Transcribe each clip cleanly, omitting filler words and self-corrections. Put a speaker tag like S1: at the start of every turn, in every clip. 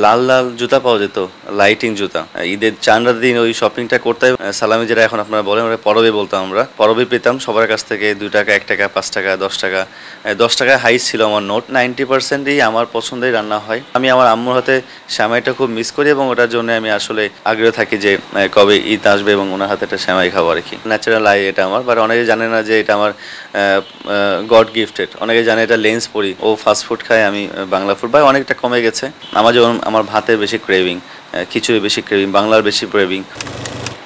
S1: লাল লাল জুতা পাওয়া যেত, লাইটিং জুতা। ঈদের চাঁদ রাতের দিন ওই শপিংটা করতে সালামি যেটা এখন আপনারা বলেন ওটা পরবে বলতাম আমরা। পরবে পেতাম সবার কাছ থেকে 2 টাকা, 1 টাকা, 5 টাকা, 10 টাকা। 10 টাকায় হাইস ছিল আমার নোট। 90%ই আমার পছন্দেই রান্না হয়। আমি আমার আম্মুর হাতে সেমাইটা খুব মিস করি এবং ওটার জন্য আমি আসলে আগ্রহ থাকি যে কবে ঈদ আসবে এবং ওনার হাতে একটা সেমাই খাবো আর কি। ন্যাচারাল আই এটা আমার, বাট অনেকে জানে না যে এটা আমার গড গিফটেড। অনেকে জানে এটা লেন্স পড়ি, ও ফাস্ট ফুড খায়, আমি বাংলা ফুড। ভাই অনেকটা কমে গেছে আমার, যেমন আমার ভাতের বেশি ক্রেভিং, খিচুড়ি বেশি ক্রেভিং, বাংলার বেশি ক্রেভিং।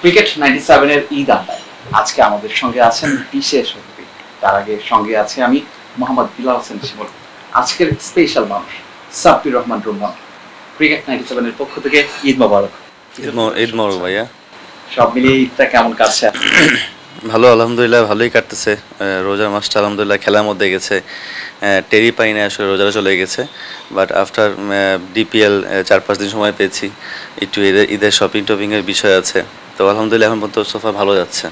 S2: ক্রিকেট 97 এর ঈদ আড্ডায় আজকে আমাদের সঙ্গে আছেন বিশেষ অতিথি। তার আগে সঙ্গে আছে আমি মোহাম্মদ বিলাল হোসেন শিমুল। আজকের স্পেশাল মানুষ সাব্বির রহমান রুম্মান। ক্রিকেট 97 এর পক্ষ থেকে ঈদ মোবারক।
S1: ঈদ মোবারক ভাইয়া।
S2: সব মিলিয়ে ঈদটা কেমন কাটছে?
S1: ভালো, আলহামদুলিল্লাহ ভালোই কাটতেছে। রোজার মাসটা আলহামদুলিল্লাহ খেলার মধ্যে গেছে, টেরি পাই না, আসলে রোজাটা চলে গেছে। বাট আফটার ডিপিএল 4-5 দিন সময় পেয়েছি, একটু ঈদের শপিং টপিংয়ের বিষয় আছে। তো আলহামদুলিল্লাহ এখন পর্যন্ত সোফা ভালো যাচ্ছে।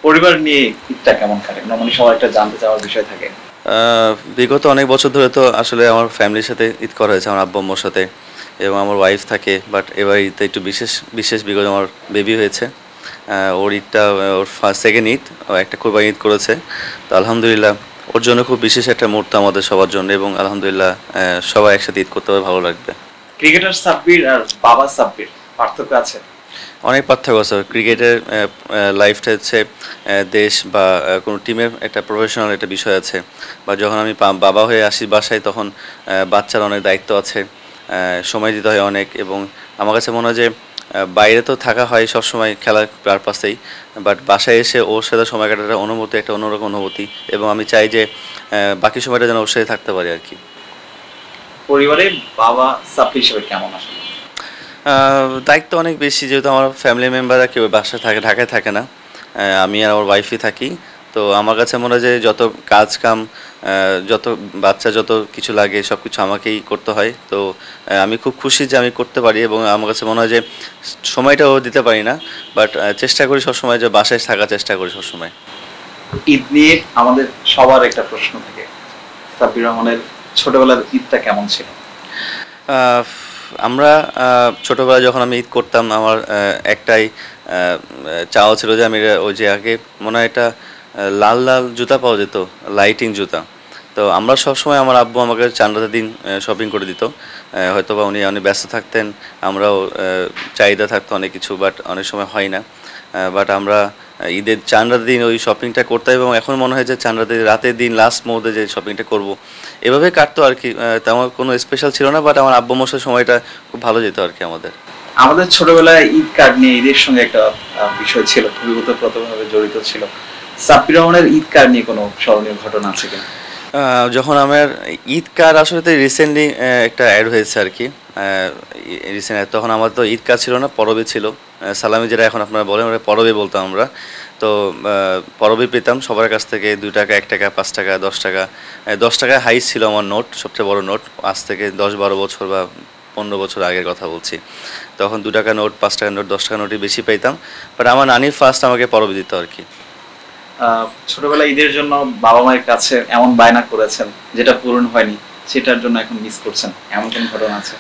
S2: পরিবার নিয়ে ঈদটা কেমন কাটে? নরমালি সবার একটা জানতে চাওয়ার বিষয় থাকে।
S1: বিগত অনেক বছর ধরে তো আসলে আমার ফ্যামিলির সাথে ঈদ করা হয়েছে, আমার আব্বু আম্মুর সাথে, এবং আমার ওয়াইফ থাকে। বাট এবার ঈদটা একটু বিশেষ বিগত আমার বেবি হয়েছে। ওর ঈদটা ওর সেকেন্ড ঈদ, ও একটা কোরবানি ঈদ করেছে। তো আলহামদুলিল্লাহ ওর জন্য খুব বিশেষ একটা মুহূর্ত আমাদের সবার জন্য, এবং আলহামদুলিল্লাহ সবাই একসাথে ঈদ করতে পারবে, ভালো লাগবে।
S2: ক্রিকেটার সাব্বির আর বাবা সাব্বির পার্থক্য আছে?
S1: অনেক পার্থক্য আছে। ক্রিকেটের লাইফটা হচ্ছে দেশ বা কোনো টিমের একটা প্রফেশনাল একটা বিষয় আছে। বা যখন আমি বাবা হয়ে আসি বাসায়, তখন বাচ্চার অনেক দায়িত্ব আছে, সময় দিতে হয় অনেক। এবং আমার কাছে মনে হয় যে বাইরে তো থাকা হয় সবসময় খেলার পারপাসেই, বাট বাসায় এসে ওর সাথে সময় কাটাটা অনুভূতি একটা অন্যরকম অনুভূতি, এবং আমি চাই যে বাকি সময়টা যেন ওর সাথে থাকতে পারি আর কি।
S2: পরিবারে বাবা সাব্বির হিসেবে কেমন আসলে?
S1: দায়িত্ব অনেক বেশি, যেহেতু আমার ফ্যামিলি মেম্বাররা কেউ বাসায় থাকে, ঢাকায় থাকে না। আমি আর আমার ওয়াইফই থাকি। তো আমার কাছে মনে হয় যে যত কাজ কাম, যত বাচ্চা যত কিছু লাগে সব কিছু আমাকেই করতে হয়। তো আমি খুব খুশি যে আমি করতে পারি, এবং আমার কাছে মনে হয় যে সময়টাও দিতে পারি না, বাট চেষ্টা করি সবসময় যে বাসায় থাকার চেষ্টা করি সবসময়।
S2: ঈদ নিয়ে আমাদের সবার একটা প্রশ্ন থাকে, সাব্বির রহমানের ছোটবেলার ঈদটা কেমন ছিল?
S1: আমরা ছোটোবেলায় যখন আমি ঈদ করতাম, আমার একটাই চাওয়া ছিল যে আমি ওই যে আগে মনে হয় একটা লাল লাল জুতা পাওয়া যেত, লাইটিং জুতা। তো আমরা সবসময়, আমার আব্বু আমাকে চাঁদ রাতের দিন শপিং করে দিত। হয়তো বা উনি অনেক ব্যস্ত থাকতেন, আমরাও চাহিদা থাকতো অনেক কিছু, বাট অনেক সময় হয় না। বাট আমরা ঈদের চাঁদ রাতের দিন ওই শপিংটা করতাম, এবং এখন মনে হয় যে চাঁদ রাতের দিন লাস্ট মুহূর্তে যে শপিংটা করব, এভাবে কাটতো আর কি। তেমন কোনো স্পেশাল ছিল না, বাট আমার আব্বু মশার সময়টা খুব ভালো যেত আর কি আমাদের।
S2: আমাদের ছোটবেলায় ঈদ কার্ড নিয়ে ঈদের সঙ্গে একটা বিষয় ছিল, খুবই ওতপ্রোতভাবে জড়িত ছিল। সাব্বির রহমানের ঈদ কার্ড নিয়ে কোনো স্মরণীয় ঘটনা আছে কিনা?
S1: যখন আমার ঈদ কার্ড আসলে তো রিসেন্টলি একটা অ্যাড হয়েছে আর কি, রিসেন্ট। তখন আমার তো ঈদ কার্ড ছিল না, পরবে ছিল। সালামি যেটা এখন আপনারা বলেন ওটা পরবে বলতাম আমরা। তো পরবে পেতাম সবার কাছ থেকে 2 টাকা, 1 টাকা, 5 টাকা, 10 টাকা। 10 টাকায় হাইস ছিল আমার নোট, সবচেয়ে বড় নোট। আজ থেকে 10-12 বছর বা 15 বছর আগের কথা বলছি। তখন 2 টাকা নোট, 5 টাকা নোট, 10 টাকা নোটই বেশি পেতাম। বাট আমার নানি ফার্স্ট আমাকে পরবে দিত আর কি।
S2: ছোটবেলায় ঈদের জন্য বাবা মায়ের কাছে এমন বায়না করেছেন যেটা পূরণ হয়নি, সেটার জন্য এখন মিস করছেন, এমন কোন ঘটনা আছে?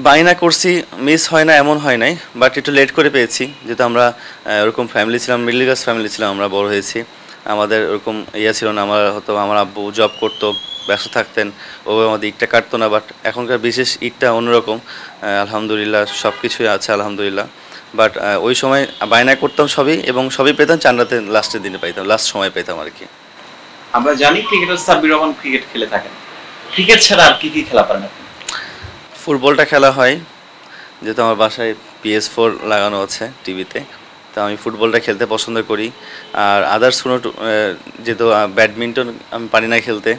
S1: বায়না করছি, মিস হয় না এমন হয় নাই, বাট একটু লেট করে পেয়েছি। যেহেতু আমরা ওরকম ফ্যামিলি ছিলাম, মিডল ক্লাস ফ্যামিলি ছিলাম, আমরা বড় হয়েছি। আমাদের ওরকম ইয়ে ছিল না। আমার আব্বু জব করতো, ব্যস্ত থাকতেন, ও আমাদের ঈদটা কাটতো না। বাট এখনকার বিশেষ ঈদটা অন্যরকম, আলহামদুলিল্লাহ সব কিছুই আছে আলহামদুলিল্লাহ। বাট ওই সময় বায়না করতাম সবই, এবং সবই পেতাম চাঁদ রাতে লাস্টের দিনে পাইতাম, লাস্ট সময় পেতাম আর কি।
S2: আমরা জানি ক্রিকেটার সাব্বির রহমান ক্রিকেট খেলে থাকেন, ক্রিকেট ছাড়া আর কি কি খেলা পারেন আপনি?
S1: ফুটবলটা খেলা হয়, যেহেতু আমার বাসায় PS4 লাগানো আছে টিভিতে। তো আমি ফুটবলটা খেলতে পছন্দ করি। আর আদার্স কোনো যেহেতু ব্যাডমিন্টন আমি পারি না খেলতে,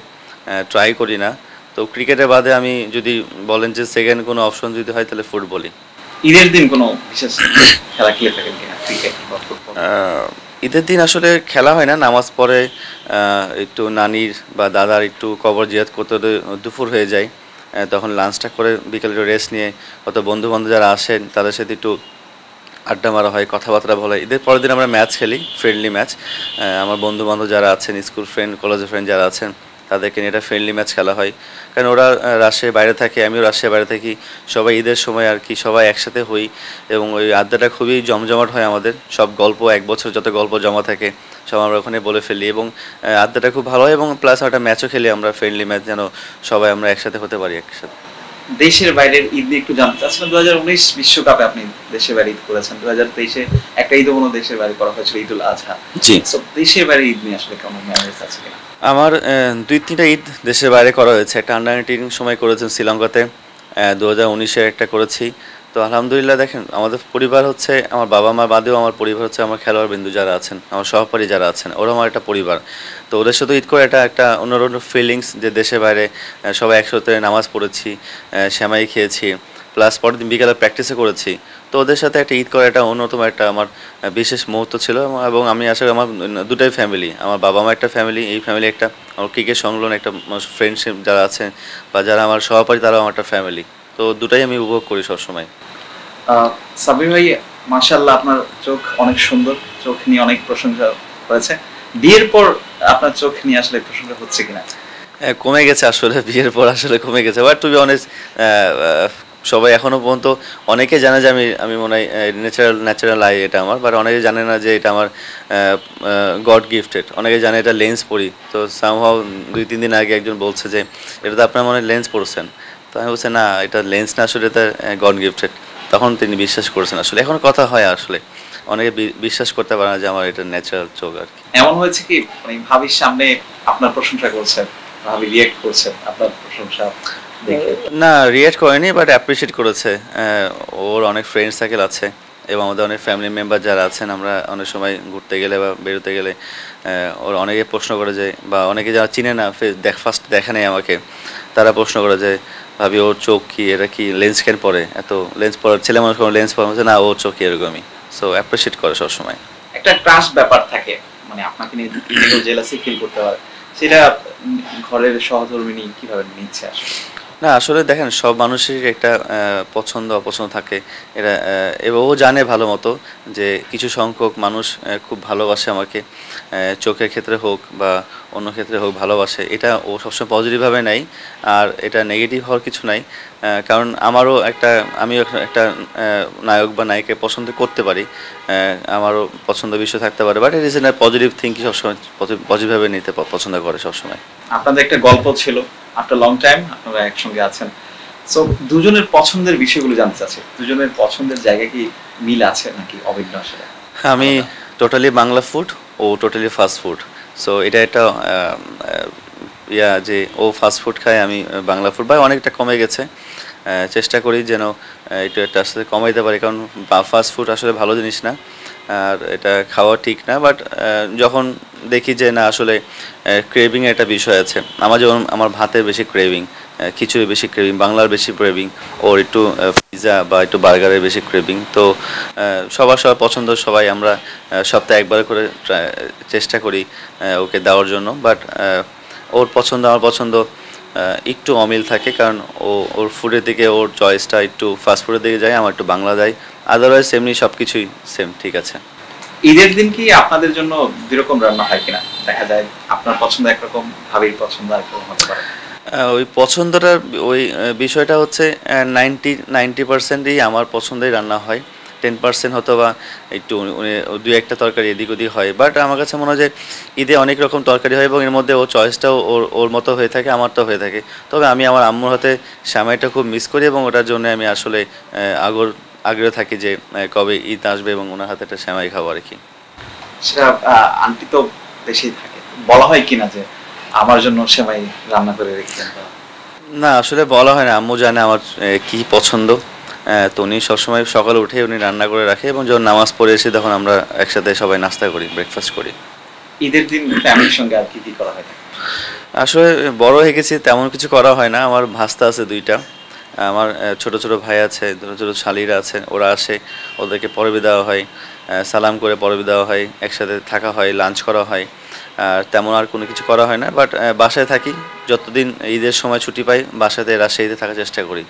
S1: ট্রাই করি না। তো ক্রিকেটের বাদে আমি যদি বলেন যে সেকেন্ড কোনো অপশন যদি হয়, তাহলে ফুটবলই।
S2: ঈদের দিন কোনো বিশেষ খেলা খেলে থাকেন কিনা, ক্রিকেট বা ফুটবল?
S1: ঈদের দিন আসলে খেলা হয় না, নামাজ পড়ে একটু নানির বা দাদার একটু কবর জিয়ারত করতে দুপুর হয়ে যায়। তখন লাঞ্চটা করে বিকেলে একটু রেস্ট নিয়ে কত বন্ধুবান্ধব যারা আসেন তাদের সাথে একটু আড্ডা মারা হয়, কথাবার্তা বলা হয়। ঈদের পরের দিন আমরা ম্যাচ খেলি, ফ্রেন্ডলি ম্যাচ। আমার বন্ধুবান্ধব যারা আছেন, স্কুল ফ্রেন্ড, কলেজের ফ্রেন্ড যারা আছেন, তাদেরকে নিয়ে একটা ফ্রেন্ডলি ম্যাচ খেলা হয়। কারণ ওরা রাজশাহীর বাইরে থাকে, আমিও রাজশাহীর বাইরে থাকি, সবাই ঈদের সময় আর কি সবাই একসাথে হই এবং ওই আড্ডাটা খুবই জমজমাট হয় আমাদের। সব গল্প এক বছর যত গল্প জমা থাকে সব আমরা ওখানে বলে ফেলি এবং আড্ডাটা খুব ভালো হয় এবং প্লাস একটা ম্যাচও খেলি আমরা, ফ্রেন্ডলি ম্যাচ, যেন সবাই আমরা একসাথে হতে পারি একসাথে।
S2: দেশের বাইরের ঈদ নিয়ে একটু জানতে চাচ্ছিলাম। 2019 বিশ্বকাপে আপনি দেশের বাইরে ঈদ করেছেন, 2023-এ একটা ঈদও মনে হয় দেশের বাইরে করা হয়েছিল, ঈদুল আজহা।
S1: জি,
S2: সো দেশের বাইরে ঈদ নিয়ে আসলে কেমন মেমোরিজ আছে কিনা?
S1: আমার 2-3টা ঈদ দেশের বাইরে করা হয়েছে। একটা আন্ডার 19 সময় করেছেন শ্রীলঙ্কাতে, 2019-এ একটা করেছি। তো আলহামদুলিল্লাহ দেখেন, আমাদের পরিবার হচ্ছে আমার বাবা মা বাদেও আমার পরিবার হচ্ছে আমার খেলোয়াড় বিন্দু যারা আছেন, আমার সহপাঠী যারা আছেন, ওরা আমার একটা পরিবার। তো ওদের সাথে ঈদ করে এটা একটা অন্যরকম ফিলিংস যে দেশের বাইরে সবাই একসাথে নামাজ পড়েছি, সেমাই খেয়েছি, প্লাস পরের দিন বিকেলে প্র্যাকটিসও করেছি। তো ওদের সাথে একটা ঈদ করা একটা অন্যতম একটা আমার বিশেষ মুহূর্ত ছিল এবং আমি আসলে আমার দুটাই ফ্যামিলি, আমার বাবা মা একটা ফ্যামিলি, এই ফ্যামিলি একটা আমার ক্রিকেট সংলগ্ন একটা ফ্রেন্ডশিপ যারা আছে বা যারা আমার সহপাঠী তারাও আমার একটা ফ্যামিলি। তো দুটাই আমি উপভোগ করি সবসময়।
S2: সাব্বির ভাই, মাশাআল্লাহ আপনার চোখ অনেক সুন্দর, চোখ নিয়ে অনেক প্রশংসা হয়েছে। বিয়ের পর আপনার চোখ নিয়ে আসলে প্রশংসা হচ্ছে কিনা?
S1: কমে গেছে আসলে, বিয়ের পর আসলে কমে গেছে, বাট টু বি অনেস্ট সবাই এখনো পর্যন্ত অনেকে জানে যে আমি মনে হয় ন্যাচারাল আই এটা আমার, বাট অনেকে জানে না যে এটা আমার গড গিফটেড। অনেকে জানে এটা লেন্স পরি। তো সামহাও 2-3 দিন আগে একজন বলছে যে এটা তো আপনার মনে হয় লেন্স পড়ছেন। তো আমি বলছি না, এটা লেন্স না, আসলে এটা গড গিফটেড। তখন তিনি বিশ্বাস করেছেন। আসলে এখন কথা হয় আসলে অনেকে বিশ্বাস করতে পারে না যে আমার এটা ন্যাচারাল চোখ আর কি।
S2: এমন হয়েছে কি মানে ভাবির সামনে আপনার প্রশংসা করছেন, ভাবি রিয়েক্ট করছেন আপনার প্রশংসা দেখে?
S1: না, রিয়েক্ট করেনি, বাট অ্যাপ্রিসিয়েট করেছে। ওর অনেক ফ্রেন্ড সার্কেল আছে এবং আমাদের অনেক ফ্যামিলি মেম্বার যারা আছেন, আমরা অনেক সময় ঘুরতে গেলে বা বেরোতে গেলে ওর অনেকে প্রশ্ন করে যে, বা অনেকে যারা চিনে না, ফার্স্ট দেখা নেই আমাকে, তারা প্রশ্ন করে যে ভাবি ওর চোখ কি, এটা কি লেন্স কেন পরে, এত লেন্স পরার ছেলে মানুষ কোনো লেন্স পরে না, ওর চোখ কি এরকমই। সো অ্যাপ্রিসিয়েট করে সবসময়।
S2: একটা ক্রাশ ব্যাপার থাকে, মানে আপনাকে নিয়ে জেলাসি ফিল করতে পারে, সেটা ঘরের সহধর্মিণী কিভাবে নিচ্ছে আসলে?
S1: না আসলে দেখেন, সব মানুষের একটা পছন্দ অপছন্দ থাকে। এরা এবং ও জানে ভালো মতো যে কিছু সংখ্যক মানুষ খুব ভালোবাসে আমাকে, চোখের ক্ষেত্রে হোক বা অন্য ক্ষেত্রে হোক ভালোবাসে। এটা ও সবসময় পজিটিভভাবে নেয়, আর এটা নেগেটিভ হওয়ার কিছু নাই। কারণ আমিও একটা নায়ক বা নায়িকা পছন্দ করতে পারি, আমারও পছন্দ বিষয় থাকতে পারে, but it is positive thinking সবসময় পজিটিভভাবে নিতে পছন্দ করে সবসময়।
S2: আপনাদের একটা গল্প ছিল, আফটার লং টাইম আপনারা একসঙ্গে আছেন। সো দুজনের পছন্দের বিষয়গুলো জানতে চাচ্ছি। দুজনের পছন্দের জায়গা কি মিল আছে নাকি অভিন্ন আসলে?
S1: আমি টোটালি বাংলা ফুড, ও টোটালি ফাস্ট ফুড। সো এটা একটা যে ও ফাস্ট ফুড খায়, আমি বাংলা ফুড, বা অনেকটা কমে গেছে। চেষ্টা করি যেন একটু একটা আসলে কমাইতে পারি, কারণ ফাস্ট ফুড আসলে ভালো জিনিস না আর এটা খাওয়া ঠিক না। বাট যখন দেখি যে না আসলে ক্রেভিং একটা বিষয় আছে, আমার যেমন আমার ভাতের বেশি ক্রেভিং, খিচুড়ি বেশি ক্রেভিং, বাংলার বেশি ক্রেভিং, ওর একটু পিৎজা বা একটু বার্গারের বেশি ক্রেভিং। তো সবার পছন্দ, সবাই আমরা সপ্তাহে একবার করে চেষ্টা করি ওকে দেওয়ার জন্য। বাট ওর পছন্দ আমার পছন্দ একটু অমিল থাকে, কারণ ওর ফুডের দিকে ওর চয়েসটা একটু ফাস্ট ফুডের দিকে যায়, আমার একটু বাংলা যায়। আদারওয়াইজ এমনি সব কিছুই সেম ঠিক আছে।
S2: ঈদের দিন কি আপনাদের জন্য দুরকম রান্না হয় কিনা? দেখা যায় আপনার পছন্দ একরকম, ভাবির পছন্দ আরেকরকম হতে পারে।
S1: ওই পছন্দটার ওই বিষয়টা হচ্ছে 90%ই আমার পছন্দেই রান্না হয়, 10% হয়তো বা একটু দু একটা তরকারি এদিক ওদিক হয়। বাট আমার কাছে মনে হয় যে ঈদে অনেক রকম তরকারি হয় এবং এর মধ্যে ওর চয়েসটাও ওর মতো হয়ে থাকে, আমারটাও হয়ে থাকে। তবে আমি আমার আম্মুর হাতে সেমাইটা খুব মিস করি এবং ওটার জন্য আমি আসলে আগ্রহ থাকি যে কবে ঈদ আসবে এবং ওনার হাতে একটা সেমাই খাবো আর কি।
S2: সেটা আন্টি তো দেশেই থাকে, বলা হয় কিনা যে আমার জন্য সেমাই রান্না করে রেখেছেন?
S1: না আসলে বলা হয় না, আম্মু জানে আমার কি পছন্দ। তো উনি সবসময় সকালে উঠে উনি রান্না করে রাখে এবং যখন নামাজ পড়ে এসে তখন আমরা একসাথে সবাই নাস্তা করি, ব্রেকফাস্ট করি।
S2: ঈদের দিন ফ্যামিলির সঙ্গে আর কি কি করা হয়?
S1: আসলে বড় হয়ে গেছি, তেমন কিছু করা হয় না। আমার ভাস্তা আছে 2টা, আমার ছোট ছোট ভাই আছে, ছোট ছোট শালিরা আছে, ওরা আসে, ওদেরকে পরবে দেওয়া হয়, সালাম করে পরবে দেওয়া হয়, একসাথে থাকা হয়, লাঞ্চ করা হয়। আর তেমন আর কোনো কিছু করা হয় না। বাট বাসায় থাকি, যতদিন ঈদের সময় ছুটি পাই বাসাতে রাজশাহীতে থাকার চেষ্টা করি।